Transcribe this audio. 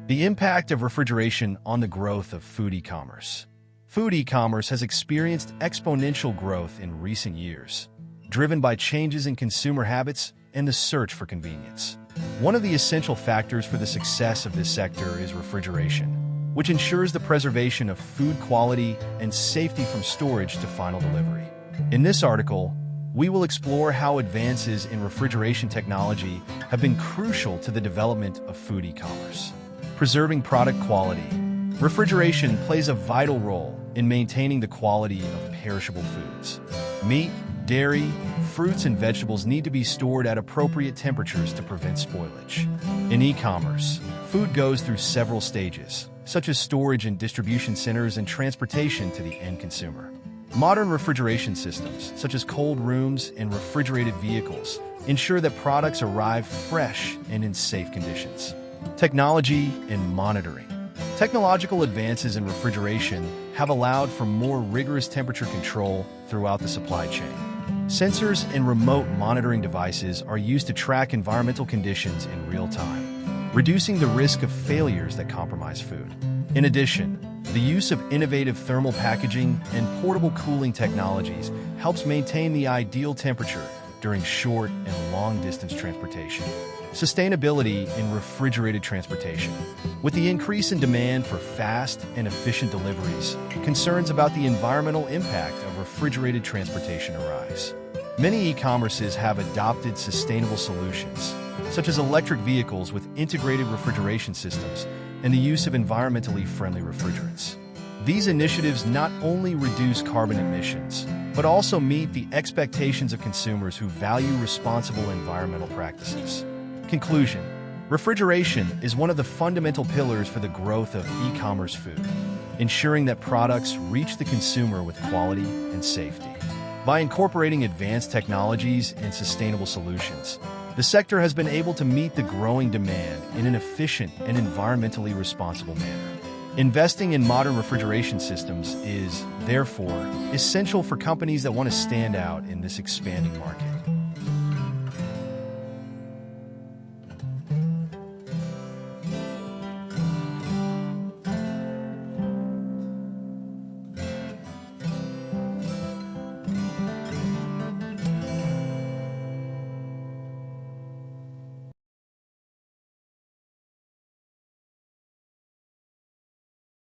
The impact of refrigeration on the growth of food e-commerce. Food e-commerce has experienced exponential growth in recent years, driven by changes in consumer habits and the search for convenience. One of the essential factors for the success of this sector is refrigeration, which ensures the preservation of food quality and safety from storage to final delivery. In this article, we will explore how advances in refrigeration technology have been crucial to the development of food e-commerce. Preserving product quality. Refrigeration plays a vital role in maintaining the quality of perishable foods. Meat, dairy, fruits, and vegetables need to be stored at appropriate temperatures to prevent spoilage. In e-commerce, food goes through several stages, such as storage in distribution centers and transportation to the end consumer. Modern refrigeration systems, such as cold rooms and refrigerated vehicles, ensure that products arrive fresh and in safe conditions. Technology and monitoring. Technological advances in refrigeration have allowed for more rigorous temperature control throughout the supply chain. Sensors and remote monitoring devices are used to track environmental conditions in real time, reducing the risk of failures that compromise food. In addition, the use of innovative thermal packaging and portable cooling technologies helps maintain the ideal temperature during short and long-distance transportation. Sustainability in refrigerated transportation. With the increase in demand for fast and efficient deliveries, concerns about the environmental impact of refrigerated transportation arise. Many e-commerces have adopted sustainable solutions, such as electric vehicles with integrated refrigeration systems and the use of environmentally friendly refrigerants. These initiatives not only reduce carbon emissions, but also meet the expectations of consumers who value responsible environmental practices. Conclusion: refrigeration is one of the fundamental pillars for the growth of e-commerce food, ensuring that products reach the consumer with quality and safety. By incorporating advanced technologies and sustainable solutions, the sector has been able to meet the growing demand in an efficient and environmentally responsible manner. Investing in modern refrigeration systems is, therefore, essential for companies that want to stand out in this expanding market.